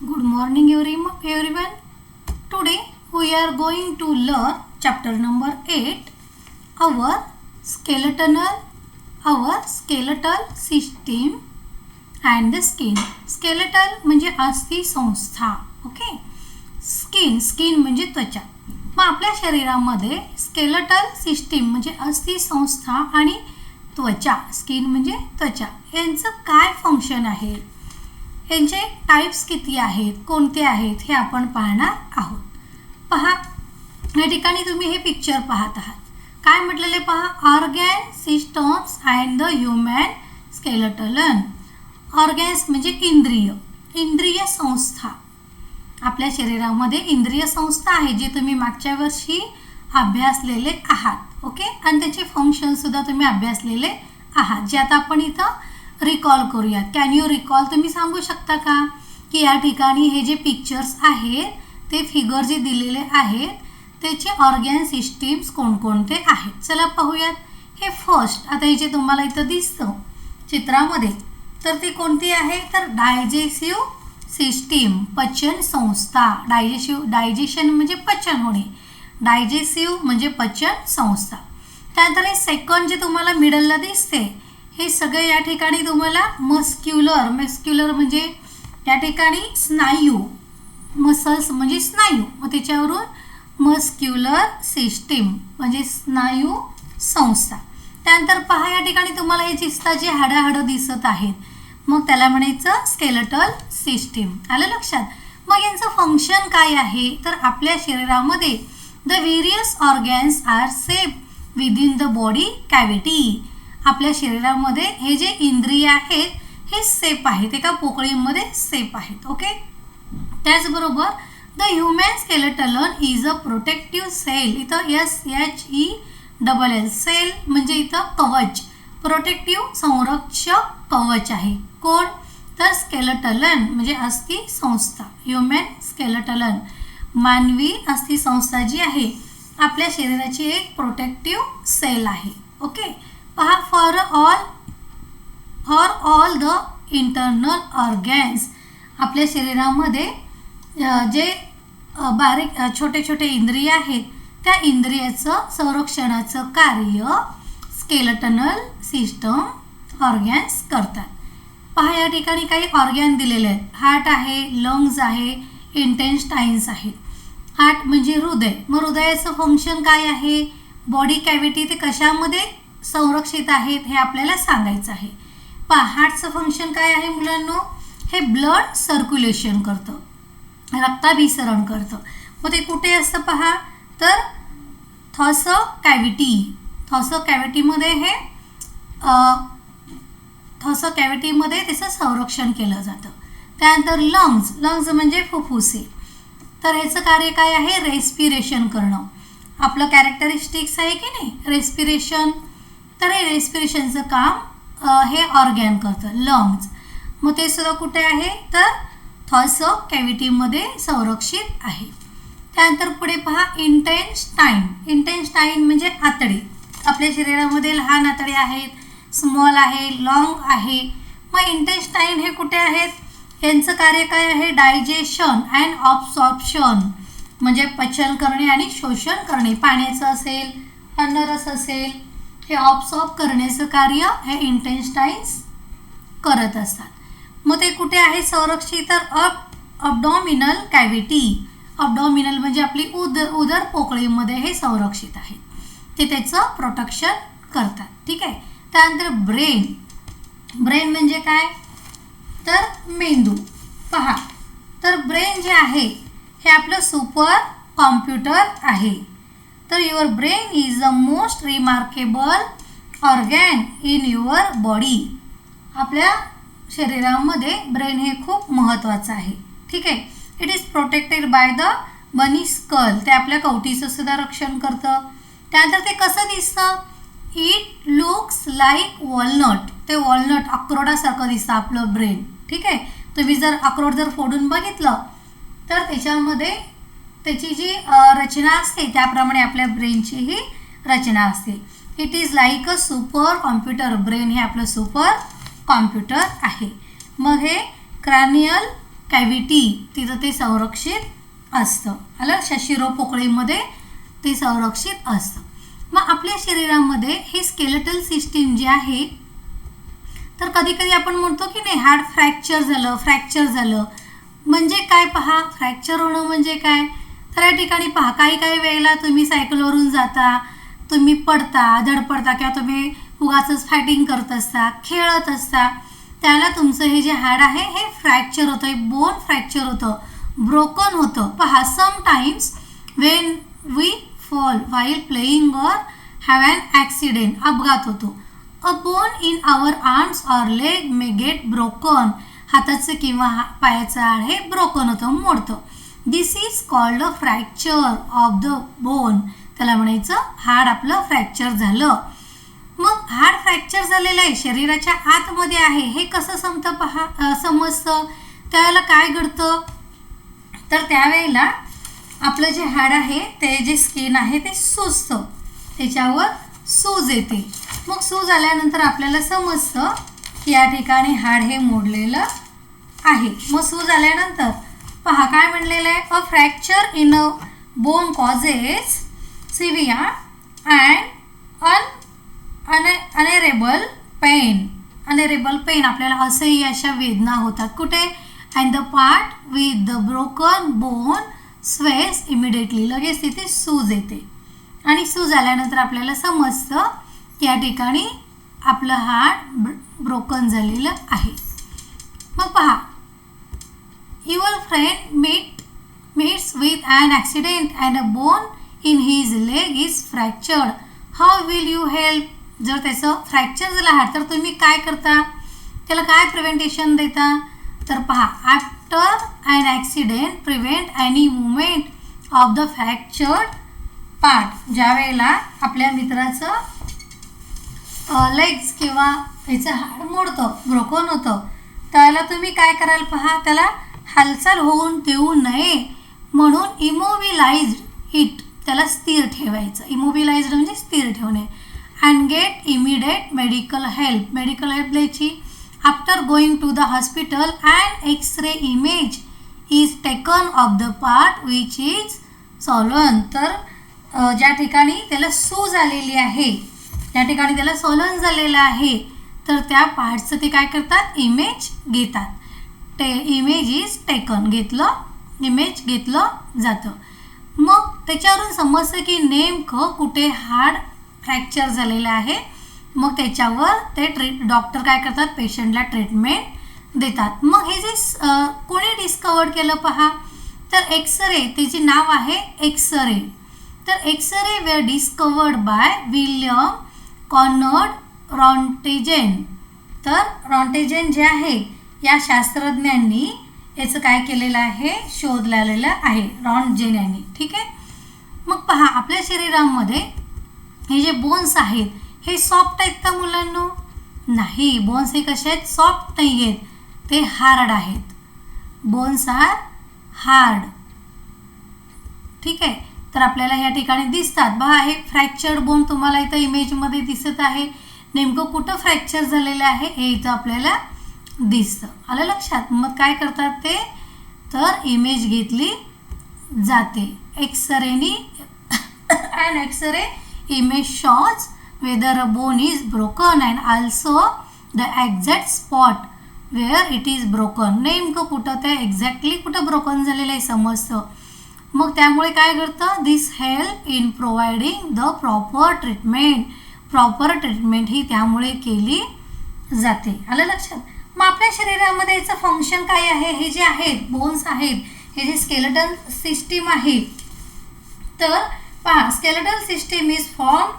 Good morning everyone. Today we are going to learn chapter number 8, our skeletal system and the skin. Skeletal म्हणजे अस्थि संस्था. Okay. Skin म्हणजे त्वचा. मग आपल्या शरीरामध्ये स्केलेटल सिस्टीम म्हणजे अस्थि संस्था आणि त्वचा, स्किन म्हणजे त्वचा, यांचं काय फंक्शन आहे, यांचे टाइप्स किती आहेत, कोणते आहेत हे आपण पाहणार आहोत. पहा, या ठिकाणी तुम्ही हे पिक्चर पाहत आहात. काय म्हटलेले पहा, organ systems and the human skeleton. Organs म्हणजे इंद्रिय संस्था. आपल्या शरीरामध्ये इंद्रिय संस्था आहे जे तुम्ही मागच्या वर्षी अभ्यासलेले आहात. ओके. आणि त्याचे फंक्शन सुद्धा तुम्ही अभ्यासलेले आहात, जे आता आपण इथं रिकॉल करूयात. Can you recall? तुम्ही सांगू शकता का की या ठिकाणी हे जे पिक्चर्स आहेत ते फिगर जे दिलेले आहेत त्याचे ऑर्गन सिस्टीम्स कोणकोणते आहेत. चला पाहूयात. हे फर्स्ट, आता हे जे तुम्हाला इथं दिसतं चित्रामध्ये, तर ती कोणती आहे, तर डायजेस्टिव्ह सिस्टीम, पचन संस्था. डायजेशन म्हणजे पचन होणे, डायजेस्टिव्ह म्हणजे पचन संस्था. त्यानंतर हे सेकंड जे तुम्हाला मिडलला दिसते, हे सगळे या ठिकाणी तुम्हाला मस्क्युलर म्हणजे या ठिकाणी स्नायू, मसल्स म्हणजे स्नायू, मग त्याच्यावरून मस्क्युलर सिस्टीम म्हणजे स्नायू संस्था. त्यानंतर पहा, या ठिकाणी तुम्हाला हे जे हाडं दिसत आहेत, मग त्याला म्हणायचं स्केलेटल सिस्टीम. आलं लक्षात? मग यांचं फंक्शन काय आहे, तर आपल्या शरीरामध्ये the various organs are safe within the body cavity. आपल्या शरीरामध्ये हे जे इंद्रिय आहेत हे सेफ आहेत, एका पोकळीमध्ये सेफ आहेत. ओके. त्याचबरोबर the human skeleton is a protective shell. इथं SHELL सेल म्हणजे इथं कवच, प्रोटेक्टिव्ह संरक्षक कवच आहे. कोण? तर स्केलेटलन म्हणजे अस्थि संस्था, ह्यूमन स्केलेटलन, मानवी अस्थि संस्था जी आहे आपल्या शरीराची एक प्रोटेक्टिव्ह सेल आहे. ओके. पहा, for all the internal organs, आपल्या शरीरामध्ये जे बारीक छोटे इंद्रिय आहेत त्या इंद्रियाचं संरक्षणाचं कार्य स्केलेटनल सिस्टम ऑर्गन्स करतात. पहा, या ठिकाणी काही ऑर्गन दिलेले आहेत. हार्ट आहे, लंग्स आहे, इंटेस्टाईन्स आहेत. हार्ट म्हणजे हृदय, मग हृदयाचं फंक्शन काय आहे, बॉडी कॅव्हिटी ते कशामध्ये संरक्षित आहेत हे आपल्याला सांगायचं आहे. पहा, हार्टचं फंक्शन काय आहे मुलांनो, हे ब्लड सर्क्युलेशन करतं, रक्ताभिसरण करतं. मग ते कुठे असतं पहा, तर थॉस कॅव्हिटीमध्ये त्याचं संरक्षण केलं जातं. त्यानंतर लंग्स म्हणजे फुफ्फुसे, तर ह्याचं कार्य काय आहे, रेस्पिरेशन करणं. आपलं कॅरेक्टरिस्टिक्स आहे की नाही रेस्पिरेशन, तर हे रेस्पिरेशनचं काम हे ऑर्गॅन करतं, लंग्स. मग ते सुद्धा कुठे आहे, तर थॉस कॅव्हिटीमध्ये संरक्षित आहे. त्यानंतर पुढे पहा, इंटेस्टाईन म्हणजे आतडे. आपल्या शरीरामध्ये लहान आतडे आहेत, स्मॉल आहे, लॉंग आहे. मग इंटेस्टाईन हे कुठे आहेत, यांचं कार्य काय आहे, डायजेशन अँड ऑब्सॉर्प्शन म्हणजे पचन करणे आणि शोषण करणे. पाण्याचं असेल, अन्नरस असेल, हे ऑब्सॉर्ब करण्याचं कार्य हे इंटेस्टाईन्स करत असतात. मग ते कुठे आहे संरक्षित, तर अब्डॉमिनल कॅव्हिटी. अब्डॉमिनल म्हणजे आपली उदर पोकळीमध्ये हे संरक्षित आहे, ते त्याचं प्रोटेक्शन करतात. ठीक आहे. त्यानंतर ब्रेन म्हणजे काय, तर मेंदू. पहा, तर ब्रेन जे आहे हे आपलं सुपर कॉम्प्युटर आहे. तर your brain is the most remarkable organ in your body. आपल्या शरीरामध्ये ब्रेन हे खूप महत्त्वाचं आहे. ठीक आहे. It is protected by the बनी स्कल, ते आपल्या कवटीचं सुद्धा रक्षण करतं. त्यानंतर ते कसं दिसतं, इट लुक्स लाईक वॉलनट. ते वॉलनट अक्रोडासारखं दिसतं आपलं ब्रेन. ठीक आहे. तुम्ही जर अक्रोड फोडून बघितलं तर त्याच्यामध्ये त्याची जी रचना असते त्याप्रमाणे आपल्या ब्रेनची ही रचना असते. It is like a super computer. Brain हे आपलं सुपर कॉम्प्युटर आहे. मग हे क्रॅनियल कॅव्हिटी तिथं ते संरक्षित असतं. आलं लक्षात, शिरोपोकळीमध्ये ते संरक्षित असतं. मग आपल्या शरीरामध्ये हे स्केलेटल सिस्टीम जे आहे, तर कधी कधी आपण म्हणतो की नाही हाड फ्रॅक्चर झालं म्हणजे काय पहा, फ्रॅक्चर होणं म्हणजे काय, तर या ठिकाणी पहा काही वेळेला तुम्ही सायकलवरून जाता, तुम्ही पडता, धडपडता किंवा तुम्ही उगाचच फायटिंग करत असता, खेळत असता, त्याला तुमचं हे जे हाड आहे हे फ्रॅक्चर होतं, हे बोन फ्रॅक्चर होतं, ब्रोकन होतं. पहा, sometimes when we fall while playing or have an accident, अपघात होतो. A bone in our arms or leg may get broken, हाताचं किंवा पायाचं हाड हे ब्रोकन होतं, मोडतं. This is called a fracture of the bone, त्याला म्हणायचं हाड आपलं फ्रॅक्चर झालं. मग हाड फ्रॅक्चर झालेलं आहे, शरीराच्या आतमध्ये आहे, हे कसं समजतं, त्यावेळेला काय घडतं, तर त्यावेळेला आपलं जे हाड आहे ते जे स्किन आहे ते सुजतं, त्याच्यावर सूज येते. मग सूज आल्यानंतर आपल्याला समजतं की या ठिकाणी हाड हे मोडलेलं आहे. मग सूज आल्यानंतर पहा काय म्हणलेलं आहे, a fracture in a bone causes severe and unbearable pain, आपल्याला असह्य अशा वेदना होतात. कुठे, and the part with the broken bone स्वेस इमिडिएटली, लगेच तिथे सूज येते. आणि सूज आल्यानंतर आपल्याला समजतं की या ठिकाणी आपलं हाड ब्रोकन झालेलं आहे. मग पहा, your friend meets with an accident and a bone in his leg is fractured. How will you help? जर त्याचं फ्रॅक्चर झालं हाड तर तुम्ही काय करता, त्याला काय प्रिव्हेंटेशन देता, तर पहा, after an accident prevent any movement of the fractured part. ज्या वेळेला आपल्या मित्राचं लेग्स किंवा याचं हाड मोडतं, ब्रोकन होतं, त्याला तुम्ही काय कराल पहा, त्याला हालचाल होऊन देऊ नये म्हणून इमोबिलाइज्ड इट, त्याला स्थिर ठेवायचं. इमोबिलाइज्ड म्हणजे स्थिर ठेवणे. And get immediate medical help द्यायची. After going to the hospital and X-ray image is taken of the part which is swollen. तर ज्या ठिकाणी त्याला सूज आलेली आहे, ज्या ठिकाणी त्याला सॉलन झालेलं आहे, तर त्या पार्टचं ते काय करतात, इमेज घेतात. इमेज इज टेकन, इमेज घेतलं जातं. मग त्याच्यावरून समजतं की नेमकं कुठे हाड फ्रॅक्चर झालेलं आहे. मग त्याच्यावर ते डॉक्टर काय करतात, पेशंटला ट्रीटमेंट देतात. मग हे जे कोणी डिस्कवर केलं पहा, तर एक्सरे, त्याचे नाव आहे एक्सरे. तर X-ray were discovered by William Conrad Roentgen. तर रॉन्टेजेन जे आहे या शास्त्रज्ञांनी याचं काय केलेलं आहे, शोध लावलेला आहे रॉन्टजेन यांनी. ठीक आहे. मग पहा, आपल्या शरीरामध्ये हे जे बोन्स आहेत हे सॉफ्ट आहेत का मुलांनो, नाही, बोन्स हे कसे आहेत, सॉफ्ट नाही आहेत, ते हार्ड आहेत. Bones are hard. ठीक आहे. तर आपल्याला या ठिकाणी दिसतात बघा, हे फ्रॅक्चर्ड बोन तुम्हाला इथं इमेजमध्ये दिसत आहे. नेमकं कुठं फ्रॅक्चर झालेलं आहे हे इथं आपल्याला दिसतं. आलं लक्षात. मग काय करतात ते, तर इमेज घेतली जाते एक्सरेनी. And X-ray image shows whether a bone is broken and also the exact spot where it is broken. नेमकं कुठं ते एक्झॅक्टली कुठं ब्रोकन झालेलं आहे समजतं. मग त्यामुळे काय करतं, this help in providing the proper treatment. Proper treatment ही त्यामुळे केली जाते. आलं लक्षात. मग आपल्या शरीरामध्ये याचं फंक्शन काय आहे, हे जे आहेत बोन्स आहेत, हे जे स्केलेटल सिस्टीम आहे, तर पहा, skeletal system is form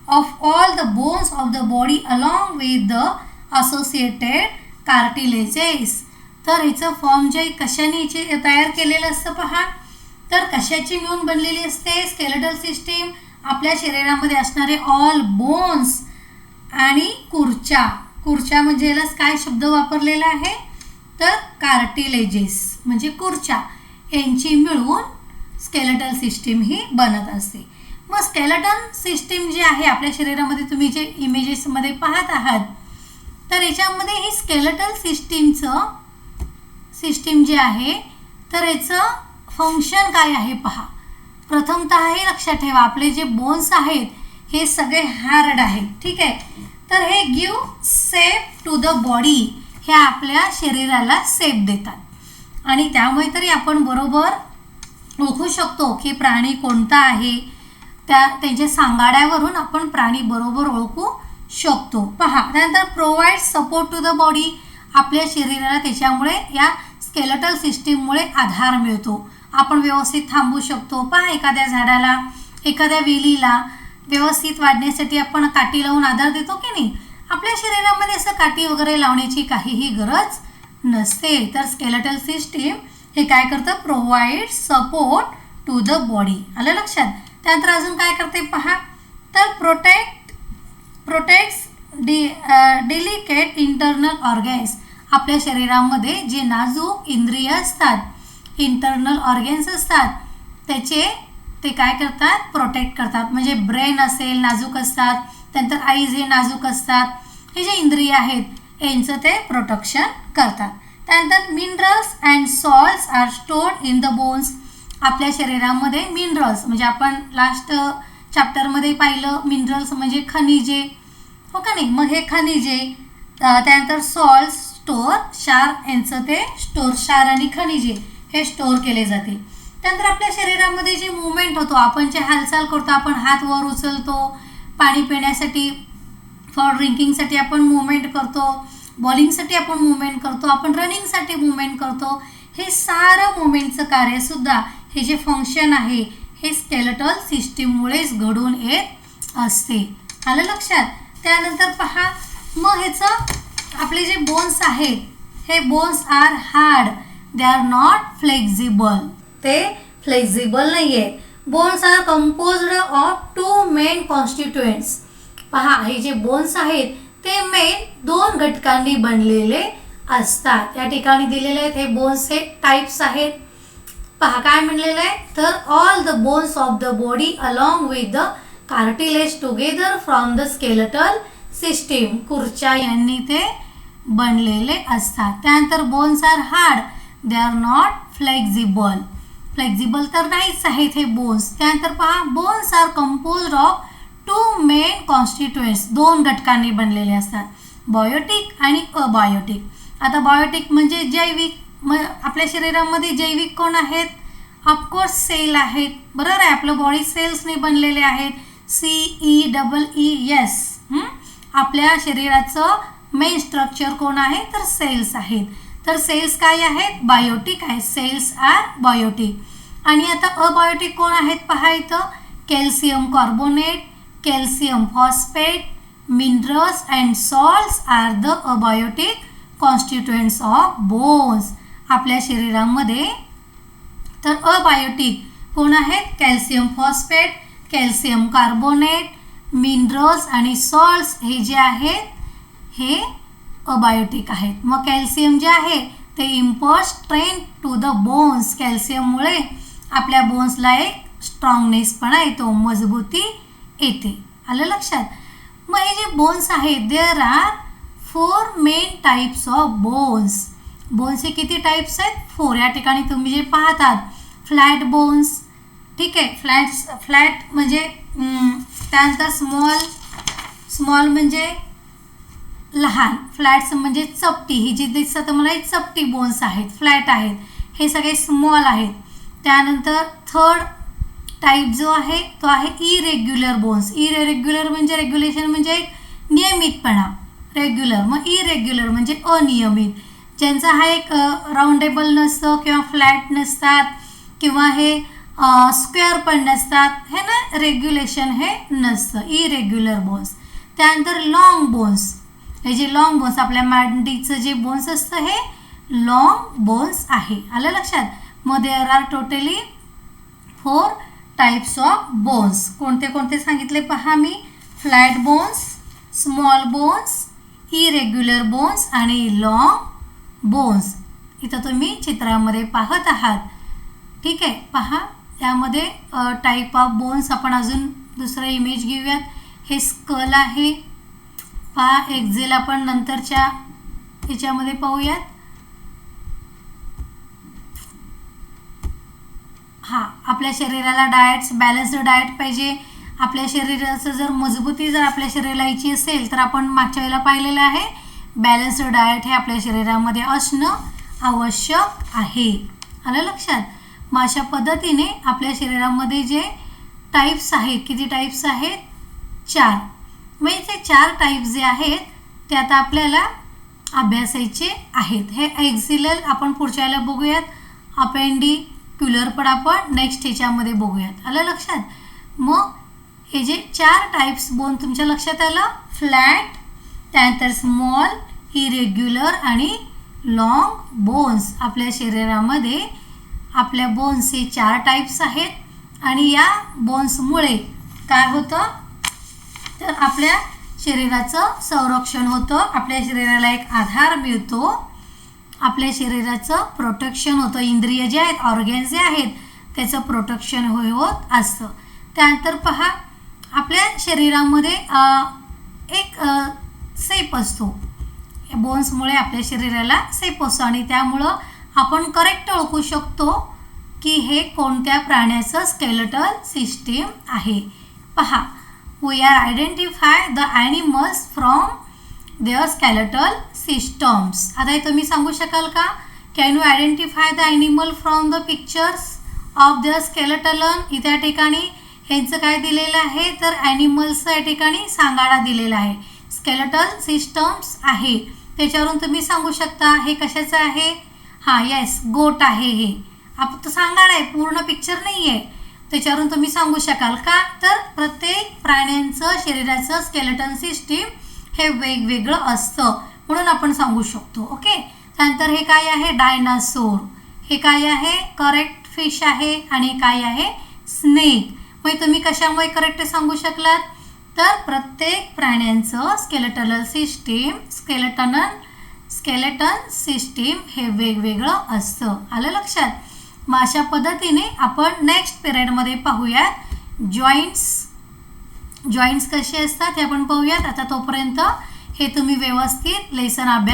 of all the bones of the body along with the associated cartilages. तर हिचं फॉर्म जे कशाने तयार केलेलं असतं पहा, तर कशाची मिळून बनलेली असते स्केलेटल सिस्टीम, आपल्या शरीरामध्ये असणारे ऑल बोन्स आणि कुर्च्या म्हणजे याला काय शब्द वापरलेला आहे, तर कार्टिलेजेस म्हणजे कुर्च्या, यांची मिळून स्केलेटल सिस्टीम ही बनत असते. मग स्केलेटल सिस्टीम जी आहे आपल्या शरीरामध्ये तुम्ही जे इमेजेसमध्ये पाहत आहात, तर याच्यामध्ये ही स्केलेटल सिस्टीमचं सिस्टीम जे आहे तर याचं फंक्शन काय आहे पहा. प्रथमतः हे लक्षात ठेवा, आपले जे बोन्स आहेत हे सगळे हार्ड आहेत. ठीक आहे, तर हे give safe to the body, हे आपल्या शरीराला सेफ देतात आणि त्यामुळे तरी आपण बरोबर ओळखू शकतो की प्राणी कोणता आहे. त्यांच्या सांगाड्यावरून आपण प्राणी बरोबर ओळखू शकतो. पहा, त्यानंतर provide support to the body, आपल्या शरीराला त्याच्यामुळे या स्केलेटल सिस्टीममुळे आधार मिळतो. आपण व्यवस्थित थांबू शकतो. पहा, एखाद्या झाडाला, एखाद्या वेलीला व्यवस्थित वाढण्यासाठी आपण काठी लावून आधार देतो की नाही. आपल्या शरीरामध्ये असं काठी वगैरे लावण्याची काहीही गरज नसते. तर स्केलेटल सिस्टीम हे काय करतं, provide support to the body. आलं लक्षात. त्यानंतर अजून काय करते पहा, तर प्रोटेक्ट्स डेलिकेट इंटरनल ऑर्गन्स, आपल्या शरीरामध्ये जे नाजूक इंद्रिय असतात, इंटरनल ऑर्गन्स असतात, ते काय करतात, प्रोटेक्ट करतात. म्हणजे ब्रेन असेल नाजूक असतात, त्यानंतर आईज हे नाजूक असतात, हे जे इंद्रिय आहेत यांचं ते प्रोटेक्शन करतात. त्यानंतर minerals and salts are stored in the bones, आपल्या शरीरामध्ये मिनरल्स म्हणजे आपण लास्ट चॅप्टरमध्ये पाहिलं, मिनरल्स म्हणजे खनिजे, हो का नाही. मग हे खनिजे, त्यानंतर सॉल्ट स्टोर, क्षार यांचं ते स्टोर, क्षार आणि खनिजे हे स्टोर केले जाते. त्यानंतर आपल्या शरीरामध्ये जे मुवमेंट होतो, आपण जे हालचाल करतो, आपण हात वर उचलतो, पाणी पिण्यासाठी, फॉर ड्रिंकिंगसाठी आपण मुवमेंट करतो, बॉलिंगसाठी आपण मुवमेंट करतो, आपण रनिंगसाठी मुवमेंट करतो, हे सारं मुवमेंटचं कार्यसुद्धा, हे जे फंक्शन आहे हे स्केलेटल सिस्टीममुळेच घडून येत असते. आलं लक्षात. त्यानंतर पहा, मग ह्याचं आपले जे बोन्स आहेत हे bones are hard, they are not flexible, ते फ्लेक्झिबल नाही आहे. Bones are composed of 2 main constituents, पहा हे जे बोन्स आहेत ते मेन 2 घटकांनी बनलेले असतात. या ठिकाणी दिलेले आहेत हे बोन्स, हे टाईप्स आहेत. पहा काय म्हणलेलं आहे, तर all the bones of the body along with the cartilage together from the skeletal system, खुर्च्या यांनी ते बनलेले असतात. त्यानंतर bones are hard, they are not flexible, flexible तर नाहीच आहेत हे बोन्स. त्यानंतर पहा, bones are composed of 2 main constituents, 2 घटकांनी बनलेले असतात, बायोटिक आणि अबायोटिक. आता बायोटिक म्हणजे जैविक, आपल्या शरीरामध्ये जैविक कोण आहेत, ऑफकोर्स सेल आहेत. बरोबर आहे, आपलं बॉडी सेल्सने बनलेले आहेत, CEES. आपल्या शरीराचं मेन स्ट्रक्चर कोण आहे, तर सेल्स आहेत. तर सेल्स काय आहेत, बायोटिक आहेत, सेल्स आर बायोटिक. आणि आता अबायोटिक कोण आहेत पहा इथं, calcium carbonate, calcium phosphate, minerals and salts are the abiotic constituents of bones, आपल्या शरीरामध्ये. तर अबायोटिक कोण आहेत, calcium phosphate, calcium carbonate, minerals आणि सॉल्ट्स हे जे आहेत हे अबायोटिक आहेत. मग कॅल्शियम जे आहे ते import strength to the bones, कॅल्शियममुळे आपल्या बोन्सला एक स्ट्रॉंगनेसपणा येतो, मजबूती येते. आलं लक्षात. मग हे जे बोन्स आहेत, there are 4 main types of bones. बोन्सचे किती टाईप्स आहेत, 4. या ठिकाणी तुम्ही जे पाहतात, फ्लॅट बोन्स, ठीक आहे, फ्लॅट म्हणजे त्यानंतर स्मॉल म्हणजे लहान, फ्लॅट्स म्हणजे चपटी, ही जी दिसतं मला ही चपटी बोन्स आहेत, फ्लॅट आहेत, हे सगळे स्मॉल आहेत. त्यानंतर थर्ड टाईप जो आहे तो आहे इरेग्युलर बोन्स. इरेग्युलर म्हणजे रेग्युलेशन म्हणजे एक नियमितपणा, रेग्युलर. मग इरेग्युलर म्हणजे अनियमित, ज्यांचा हा एक राऊंडेबल नसतं किंवा फ्लॅट नसतात किंवा हे स्क्वेअर पण नसतात, हे ना रेग्युलेशन हे नसतं, इरेग्युलर बोन्स. त्यानंतर लॉंग बोन्स, हे जे लॉंग बोन्स, आपल्या मांडीचं जे बोन्स असतं हे लॉंग बोन्स आहे. आलं लक्षात. मग there are totally 4 types of bones. कोणते कोणते सांगितले पहा मी, flat bones, small bones, irregular bones आणि लॉंग बोन्स. इथं तुम्ही चित्रामध्ये पाहत आहात. ठीक आहे, पहा यामध्ये टाईप ऑफ बोन्स. आपण अजून दुसरं इमेज घेऊयात. हे स्कल आहे पहा, एक्झेल आपण नंतरच्या याच्यामध्ये पाहूयात. आपल्या शरीराला बॅलन्स्ड डाएट पाहिजे. आपल्या शरीराचं जर मजबूती जर आपल्या शरीराला यायची असेल तर आपण मागच्या वेळेला पाहिलेलं आहे बॅलन्स्ड डाएट हे आपल्या शरीरामध्ये असणं आवश्यक आहे. आलं लक्षात. मग अशा पद्धतीने आपल्या शरीरामध्ये जे टाईप्स आहेत, किती टाईप्स आहेत? 4. म्हणजे ते 4 टाईप्स जे आहेत ते आता आपल्याला अभ्यासायचे आहेत. हे एक्झिलल आपण पुढच्या वेळेला बघूयात. अपेंडिक्युलर पण आपण नेक्स्ट ह्याच्यामध्ये बघूयात. आलं लक्षात. मग हे जे 4 टाईप्स बोन तुमच्या लक्षात आलं. फ्लॅट, त्यानंतर स्मॉल, इरेग्युलर आणि लॉंग बोन्स. आपल्या शरीरामध्ये आपल्या बोन्सचे 4 टाईप्स आहेत आणि या बोन्समुळे काय होतं तर आपल्या शरीराचं संरक्षण होतं. आपल्या शरीराला एक आधार मिळतो. आपल्या शरीराचं प्रोटेक्शन होतं. इंद्रिय जे आहेत, ऑर्गन्स जे आहेत त्याचं प्रोटेक्शन होत असतं. त्यानंतर पहा आपल्या शरीरामध्ये एक सेप असतो. बोन्समुळे आपल्या शरीराला सेप असतो आणि त्यामुळं आपण करेक्ट ओळखू शकतो की हे कोणत्या प्राण्याचं स्केलेटल सिस्टीम आहे. पहा, we are identify the animals from their skeletal systems. आता हे तुम्ही सांगू शकाल का? Can you identify the animal from the pictures of their skeleton. इथे ठिकाणी ह्यांचं काय दिलेलं आहे तर ॲनिमल्सचं या ठिकाणी सांगाडा दिलेला आहे. स्केलेटल सिस्टम्स आहे त्याच्यावरून तुम्ही सांगू शकता हे कशाचं आहे. येस, गोट आहे. हे आपण सांगाडा आहे, पूर्ण पिक्चर नाही आहे. त्याच्यावरून तुम्ही सांगू शकाल का तर प्रत्येक प्राण्यांचं शरीराचं स्केलेटन सिस्टीम हे वेगवेगळं असतं म्हणून आपण सांगू शकतो. ओके. त्यानंतर हे काय आहे? डायनासोर. हे काय आहे? करेक्ट फिश आहे. आणि काय आहे? स्नेक. मग तुम्ही कशामुळे करेक्ट सांगू शकलात तर प्रत्येक प्राण्यांचं स्केलेटन सिस्टीम हे वेगवेगळं असतं. आलं लक्षात. मग अशा पद्धतीने आपण नेक्स्ट पिरियडमध्ये पाहूयात जॉईंट्स कसे असतात हे आपण पाहूयात. आता तोपर्यंत हे तुम्ही व्यवस्थित लेसन अभ्यास